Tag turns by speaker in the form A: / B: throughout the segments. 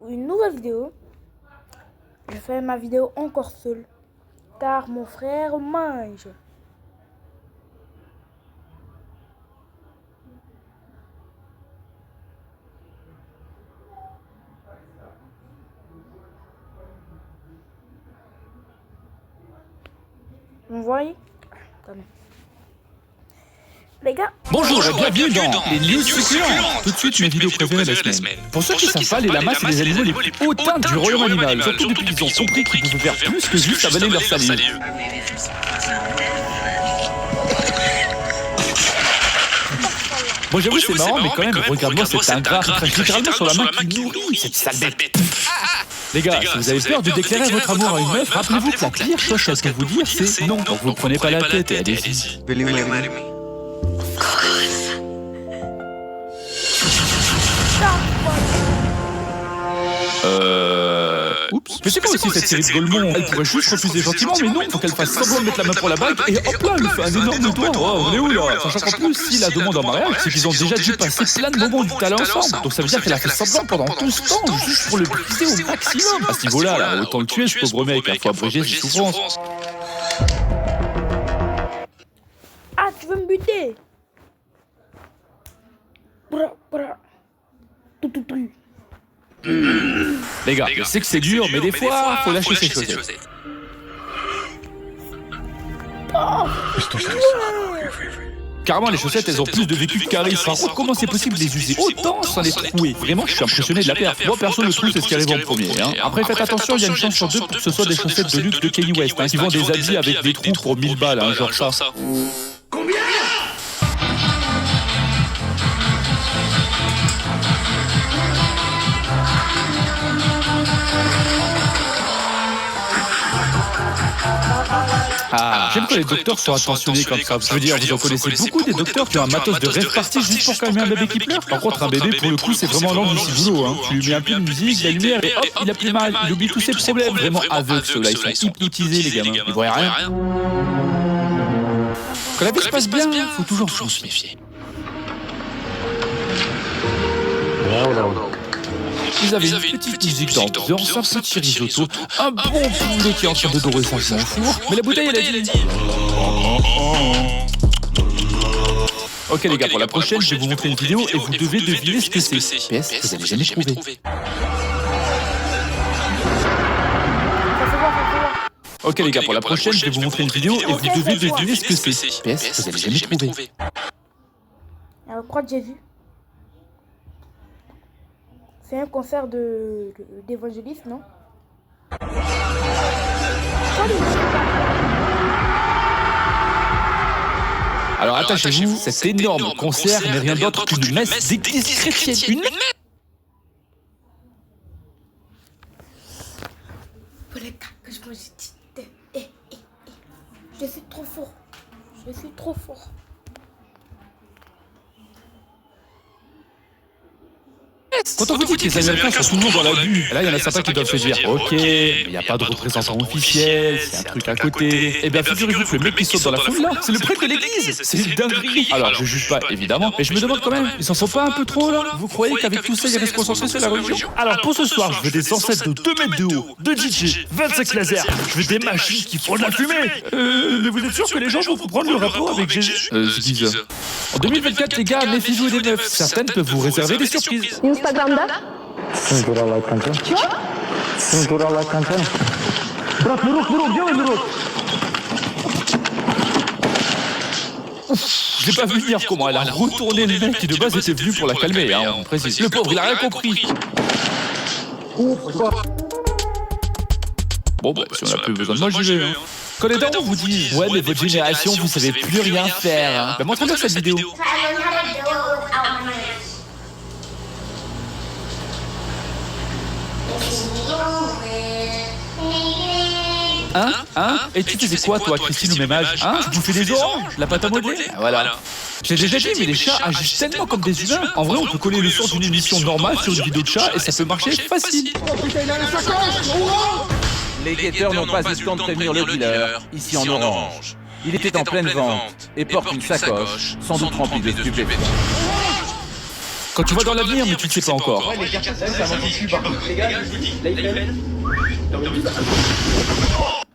A: une nouvelle vidéo. Je fais ma vidéo encore seul car mon frère mange. Vous voyez? Attendez. Les gars,
B: bonjour et bienvenue dans les news succulentes. Tout de suite mes vidéos préférées de la semaine. Pour ceux qui ne savent pas, les lamas c'est les animaux les plus hautains du royaume animal. Surtout depuis qu'ils ont compris qu'ils pouvaient faire plus que juste avaler leur salive. Bon j'avoue c'est marrant mais quand même, regarde-moi cet ingrat qui crache littéralement sur la main qui nourrit cette sale bête. Les gars, si vous avez peur de déclarer votre amour à une meuf, rappelez-vous que la pire chose qu'elle peut vous dire c'est non. Donc vous prenez pas la tête et allez-y. Oups. Mais c'est quoi aussi cette série de Golemont? Elle pourrait juste refuser gentiment, mais non, faut qu'elle fasse semblant de mettre la main pour la bague et hop là, elle fait un énorme doigt. Oh, on est où là? Sachant qu'en plus, si la demande en mariage, c'est qu'ils ont déjà dû passer plein de moments du talent ensemble. Donc ça veut dire qu'elle a fait semblant pendant tout ce temps, juste pour le briser au maximum. À ce niveau-là, là, autant le tuer, ce pauvre mec, il faut abréger ses souffrances.
A: ah, tu veux me buter?
B: Les gars, je sais que c'est dur, mais des fois, faut lâcher ses chaussettes. Carrément, les chaussettes, elles ont plus de vécu que charisme. Par contre, comment c'est possible de les user autant sans les trouer? Vraiment, je suis impressionné de la perf. Moi, perso, le trou, c'est ce qui arrive en premier. Après, faites attention, il y a une chance sur deux pour que ce soit des chaussettes de luxe de Kanye West, qui vendent des habits avec des trous pour 1000 balles, genre ça.
C: Combien?
B: J'aime que les docteurs soient attentionnés comme ça. Je veux dire, vous en connaissez beaucoup des docteurs qui ont un matos de rêve parti juste pour calmer un bébé qui pleure. Par contre, un bébé, pour le coup, c'est vraiment l'angle du boulot. Tu lui mets un peu de musique, de la lumière et hop, il a plus mal. Il oublie tous ses problèmes. Vraiment aveugles ceux-là, ils sont hypnotisés les gamins. Ils voient rien. Quand la vie se passe bien, faut toujours se méfier. Vous avez une petite musique d'ambiance, un petit risotto, un bon poulet qui est en train de dorer son four, mais la bouteille elle a dit. Ok les gars, pour la prochaine, je vais vous montrer une vidéo et vous devez deviner ce que c'est. PS, vous n'allez jamais trouver. Ok les gars, pour la prochaine, je vais vous montrer une vidéo et vous devez deviner ce que c'est. PS, vous n'allez jamais trouver.
A: Alors, quoi j'ai vu? C'est un concert d'évangélisme, non?
B: Alors attachez-vous, cet énorme concert n'est rien d'autre qu'une messe d'église chrétienne. Une messe.
A: Pour les gars que je me suis dit, je suis trop fort. Je suis trop fort.
B: Quand on vous dit que les Américains sont toujours dans l'abus, là il y en a certains qui doivent se dire ok, mais il n'y a pas de représentant officiel, c'est un truc à côté. Eh bien figurez-vous que le mec qui saute dans la foule là, c'est le prêtre de l'église. C'est une dinguerie. Alors je juge pas évidemment, mais je me demande quand même, ils s'en sont pas un peu trop là? Vous croyez qu'avec tout ça il y a se concentrer sur la religion? Alors pour ce soir, je veux des ancêtres de 2 mètres de haut, de DJ, 25 lasers, je veux des machines qui font de la fumée. Mais vous êtes sûr que les gens vont comprendre le rapport avec Jésus? C'est bizarre. En 2024 les gars, méfiez-vous des meufs, certaines peuvent vous réserver des surprises.
D: Instagram'da?
E: Tu vois?
B: Je l'ai pas vu venir comment elle a retourné le mec qui de base était venu pour la calmer, on précise. Le pauvre, il a rien compris. Bon bah, si on a plus besoin de moi, j'y vais. Quand les darons vous disent ouais mais votre génération vous savez plus rien faire, bah montrez-moi cette vidéo. Et tu faisais quoi toi Christine au même âge? Tu bouffais des oranges, la pâte à modeler? Voilà. J'ai déjà dit mais les chats agissent tellement comme des humains. En vrai on peut coller le son d'une émission normale sur une vidéo de chat et ça peut marcher facile.
F: Les guetteurs n'ont pas eu le temps de prévenir le dealer, ici en orange. Il était en pleine vente et porte une sacoche, sans doute remplie de stupéfiants.
B: Quand tu vois dans l'avenir, mais tu ne sais pas encore.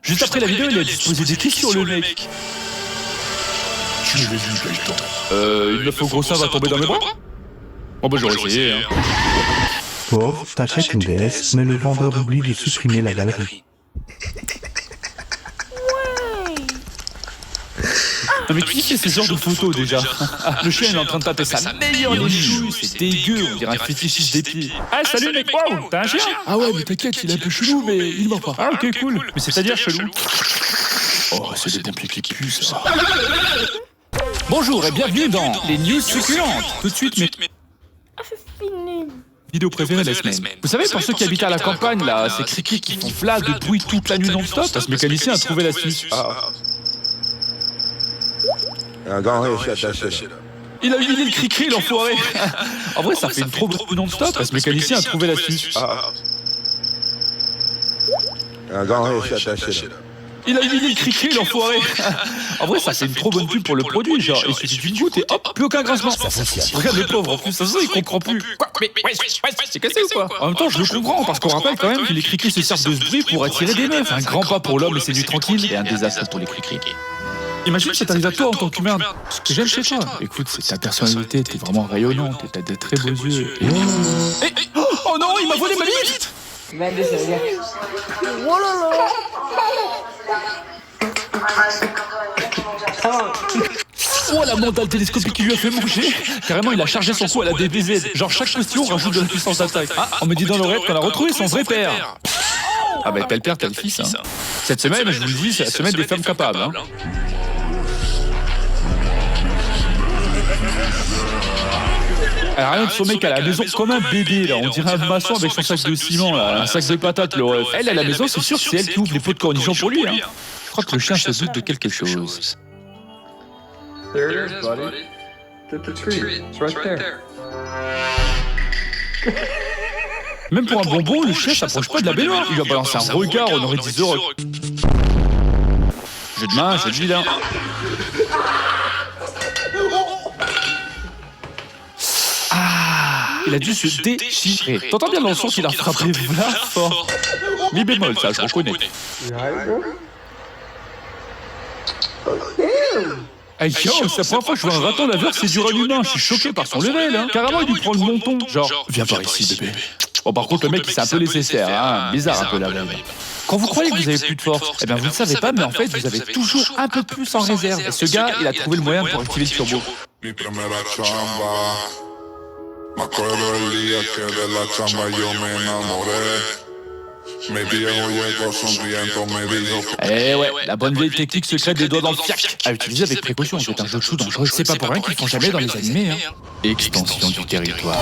B: Juste après la vidéo, il a disposé des questions sur le mec.
C: Tu l'as vu, Gaëtan?
B: Une meuf au gros sein va tomber dans mes bras? Oh bah j'aurais essayé, hein.
D: Pauvre, t'achètes une DS, mais le vendeur oublie de supprimer la galerie.
B: Non mais qui fait ce genre de photos déjà? Le chien est en train de taper sa meilleure nichouille, c'est dégueu, on dirait un fétichiste des pieds. Ah salut mec, wow, t'as un chien? Ah ouais mais t'inquiète, il est un peu chelou mais il mord pas. Ah ok cool, mais c'est-à-dire chelou? Oh c'est des bons pieds qui puent ça. Bonjour et bienvenue dans les news succulentes. Tout de suite mais...
A: Ah, c'est fini.
B: Vidéo préférée de la semaine. Vous savez, pour ceux qui habitent à la campagne, là, ces criquets qui font flat de bruit toute la nuit non-stop, ce mécanicien a trouvé l'astuce. Il a humilié le criquet, l'enfoiré. En vrai, ça fait une trop bonne non-stop, ce mécanicien a trouvé l'astuce. Il a humilié le criquet, l'enfoiré. En vrai, ça c'est une trop bonne pub pour le produit, genre, il suffit d'une goutte et hop, plus aucun grincement. Ça fonctionne. Regarde le pauvre, en plus, ça il comprend plus. Quoi? Mais, c'est cassé ou quoi? En même temps, je le comprends, parce qu'on rappelle quand même que les criquets se servent de ce bruit pour attirer des meufs. Un grand pas pour l'homme et c'est du tranquille, et un désastre pour les criquets. Imagine si ça t'arrive à toi en tant qu'humain. Ce que j'aime chez toi. Écoute, c'est ta personnalité, t'es vraiment rayonnante, et t'as des très beaux yeux. Et... Oh non, il m'a volé ma bite!
A: Oh là là.
B: Oh la mentale télescopique qui lui a fait manger. Carrément il a chargé son coup à la DBZ. Genre chaque question rajoute de la puissance d'attaque. Ah, on me dit dans l'oreille qu'on a retrouvé son vrai père. Ah bah t'as le père, t'as le fils hein. Cette semaine, je vous le dis, c'est la semaine des femmes capables hein. Elle a rien de son mec à la maison comme un bébé là, on dirait un maçon avec son sac de ciment là, un sac de patates le ref. Elle à la maison c'est sûr que c'est elle qui ouvre les pots de cornichons pour lui hein. Je crois que le chien se doute de quelque chose.
E: There it is, buddy. Get the treat. It's right there.
B: Même pour un bonbon, le chien s'approche pas de la baignoire. Il lui a balancé un regard, on aurait 10 euros. Jeu de main, jeu de vilain. Ah, il a dû se déchirer. T'entends bien le son qu'il a frappé là fort. Mi bémol, ça, je reconnais. Hey yo, c'est la première fois que je vois un raton laveur séduire un humain, je suis choqué par son level hein. Carrément il lui prend le menton, genre viens par ici bébé. Bon par contre le mec il s'est un peu laissé faire hein, bizarre un peu la vibe. Quand vous croyez que vous avez plus de force, eh bien vous ne savez pas mais en fait vous avez toujours un peu plus en réserve. Et ce gars il a trouvé le moyen pour activer le turbo.
G: Mi primera chamba, me acuerdo el día que de la chamba yo me enamoré. Mi viejo llegó sonriendo, me dijo.
B: Eh ouais, la bonne vieille technique secrète des doigts dans le fiac. À utiliser avec précaution, c'est un jeu de chou dangereux. C'est pas pour rien qu'ils font jamais dans les animés hein. Extension du territoire.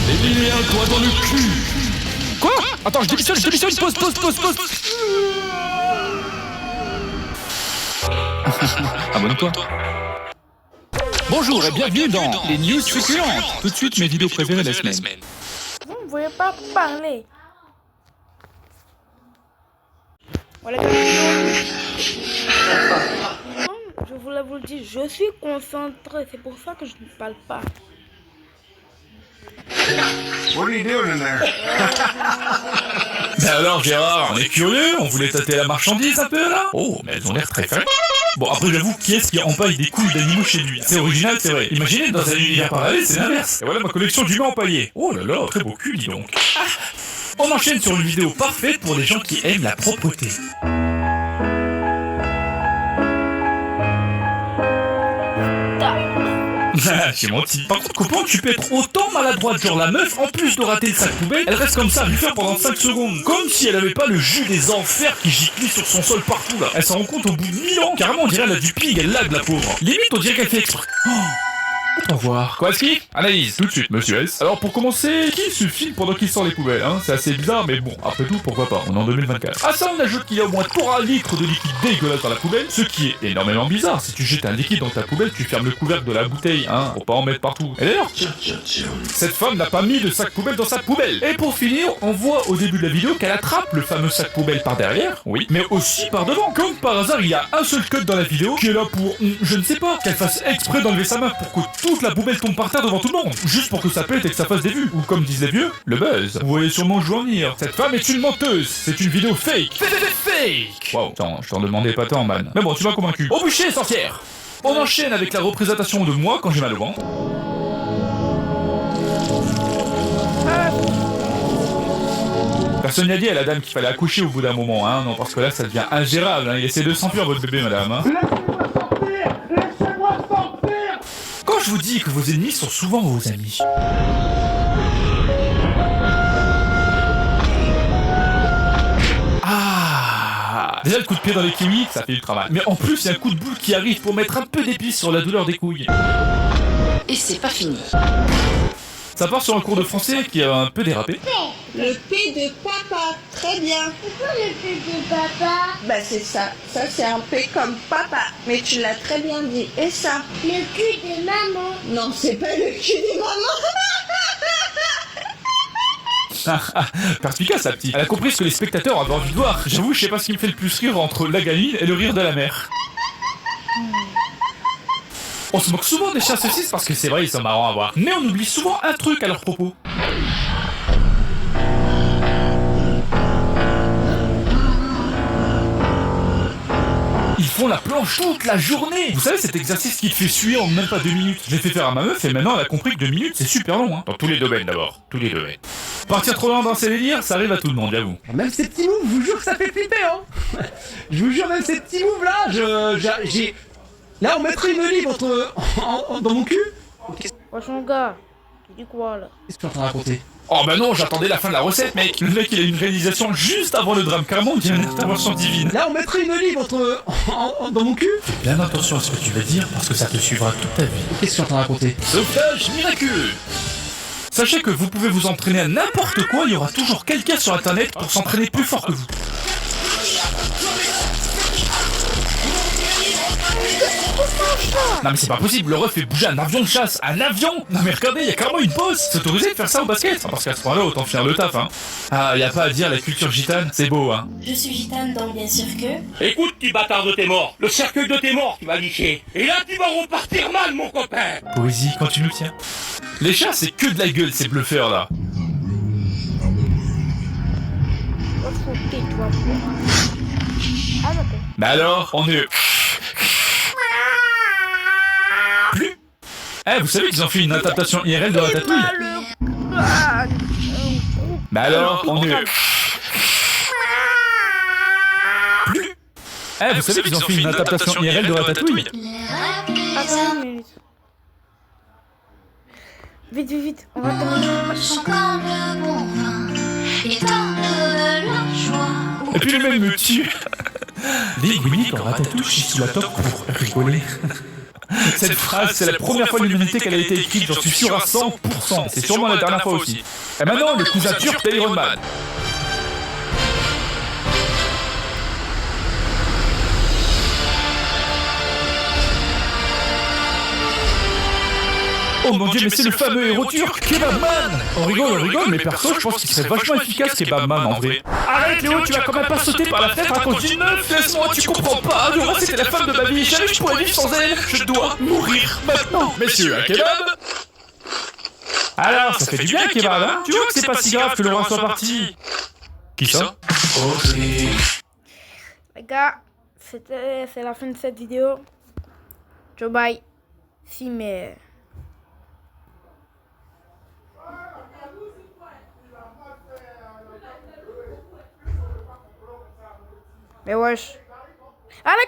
B: Et il est un doigt dans le cul. Quoi? Attends, je démissionne, pause. Abonne-toi. Bonjour et bienvenue dans les news succulentes. Tout de suite mes vidéos préférées de la semaine.
A: Vous ne voulez pas parler. Voilà. Je voulais vous le dire, je suis concentré, c'est pour ça que je ne parle pas.
G: What are you doing in there?
C: Ben alors Gérard, on est curieux, on voulait tâter la marchandise un peu là. Oh, mais elles ont l'air très fun. Bon après j'avoue, qui est-ce qui empaille des couilles d'animaux chez lui? C'est original, c'est vrai. Imaginez dans un univers parallèle, c'est l'inverse. Et voilà ma collection d'humains empaillés. Oh là là, très beau cul dis donc. On enchaîne sur une vidéo parfaite pour les gens qui aiment la propreté. J'ai menti. Par contre, comment tu peux être autant maladroite? Genre la meuf, en plus de rater le sac poubelle, elle reste comme ça à lui faire pendant 5 secondes. Comme si elle avait pas le jus des enfers qui giclait sur son sol partout là. Elle s'en rend compte au bout de 1000 ans. Carrément on dirait elle a du ping, elle lag la pauvre. Limite on dirait qu'elle fait exprès. Au revoir. Quoi, Ski? Analyse, tout de suite, monsieur S. Alors, pour commencer, qui se filme pendant qu'il sort les poubelles, hein? C'est assez bizarre, mais bon, après tout, pourquoi pas? On est en 2024. À ça, on ajoute qu'il y a au moins 3 litres de liquide dégueulasse dans la poubelle, ce qui est énormément bizarre. Si tu jettes un liquide dans ta poubelle, tu fermes le couvercle de la bouteille, hein, pour pas en mettre partout. Et d'ailleurs, cette femme n'a pas mis de sac poubelle dans sa poubelle. Et pour finir, on voit au début de la vidéo qu'elle attrape le fameux sac poubelle par derrière, oui, mais aussi par devant. Comme par hasard, il y a un seul cut dans la vidéo qui est là pour, je ne sais pas, qu'elle fasse exprès d'enlever sa main pour que toute la poubelle tombe par terre devant tout le monde, juste pour que ça pète et que ça fasse des vues. Ou comme disent les vieux, le buzz. Vous voyez sûrement où je veux en venir. Cette femme est une menteuse, c'est une vidéo fake. Fake. Wow, attends, je t'en demandais pas tant, man. Mais bon, tu m'as convaincu. Au bûcher, sorcière. On enchaîne avec la représentation de moi quand j'ai mal au ventre. Personne n'a dit à la dame qu'il fallait accoucher au bout d'un moment, hein, non, parce que là ça devient ingérable, hein. Il essaie de s'enfuir votre bébé, madame, hein. Laissez-moi sortir. Quand je vous dis que vos ennemis sont souvent vos amis. Ah, déjà le coup de pied dans les kiwis, ça fait du travail. Mais en plus, il y a un coup de boule qui arrive pour mettre un peu d'épices sur la douleur des couilles.
H: Et c'est pas fini.
C: Ça part sur un cours de français qui a un peu dérapé.
I: Le P de papa, très bien.
A: C'est quoi le P de papa?
I: Bah c'est ça, ça c'est un P comme papa, mais tu l'as très bien dit. Et ça?
A: Le cul de maman.
I: Non, c'est pas le cul des mamans.
C: Perspicace la petite. Elle a compris ce que les spectateurs avaient envie de voir. J'avoue, je sais pas ce qui me fait le plus rire entre la gamine et le rire de la mère. On se moque souvent des chiens saucisses parce que c'est vrai, ils sont marrants à voir. Mais on oublie souvent un truc à leur propos. Ils font la planche toute la journée. Vous savez cet exercice qui te fait suer en même pas 2 minutes. Je l'ai fait faire à ma meuf et maintenant elle a compris que 2 minutes c'est super long, hein. Dans tous les domaines d'abord, tous les domaines. Partir trop loin dans ces délires, ça arrive à tout le monde, j'avoue.
J: Même ces petits moves, je vous jure que ça fait flipper, hein. Je vous jure, même ces petits moves là, j'ai... Là on mettrait une olive dans mon cul.
A: Wesh mon gars, tu dis quoi là?
J: Qu'est-ce que tu es en train de raconter?
C: Oh bah non, j'attendais la fin de la recette, mec. Le mec il a une réalisation juste avant le drame, carrément on dirait une intervention divine.
J: Là on mettrait une olive dans mon cul.
C: Fais bien attention à ce que tu vas dire parce que ça te suivra toute ta vie.
J: Qu'est-ce que tu es en train de raconter?
C: Sauvetage miraculeux. Sachez que vous pouvez vous entraîner à n'importe quoi, il y aura toujours quelqu'un sur internet pour s'entraîner plus fort que vous. Non mais c'est pas possible, le ref fait bouger un avion de chasse, un avion. Non mais regardez, il y a carrément une pause. C'est autorisé de faire ça au basket, parce qu'à ce point-là, autant finir le taf, hein. Ah, y a pas à dire, la culture gitane, c'est beau, hein.
H: Je suis gitane, donc bien sûr que...
K: Écoute, petit bâtard de tes morts, le cercueil de tes morts, tu vas licher. Et là, tu vas repartir mal, mon copain.
C: Poésie, quand tu nous tiens. Les chats, c'est que de la gueule, ces bluffeurs, là. Bah alors, on est... Plus. Eh, vous savez qu'ils ont fait une adaptation IRL de Ratatouille? Bah alors, on est... Plus. Eh, vous savez qu'ils ont fait une adaptation IRL de Ratatouille?
A: Attends une minute. Vite, vite, vite, on va terminer.
C: Et puis le mec me tue. Linguini quand Ratatouille chie sous la toque pour rigoler. Cette phrase, c'est la première fois de l'humanité qu'elle a été écrite, j'en suis sûr à 100%. C'est sûrement la dernière fois aussi. Et maintenant, le cousin turc d'Iron Man. Oh mon dieu, mais c'est le fameux héros turc, Kebabman! On rigole, mais perso, je pense qu'il serait vachement efficace, Kebabman, en vrai. Arrête Léo, tu vas quand même pas sauter par la fenêtre à cause d'une meuf! Laisse-moi, tu comprends pas! Laura, c'était la femme de ma vie, jamais je pourrais vivre sans elle! Je dois mourir maintenant! Messieurs, un kebab? Alors, ça fait du bien, Kebab, hein? Tu vois que c'est pas si grave que Laura soit partie? Qui ça?
A: Les gars, c'est la fin de cette vidéo. Ciao, bye. Si, mais... Mais wesh. Allez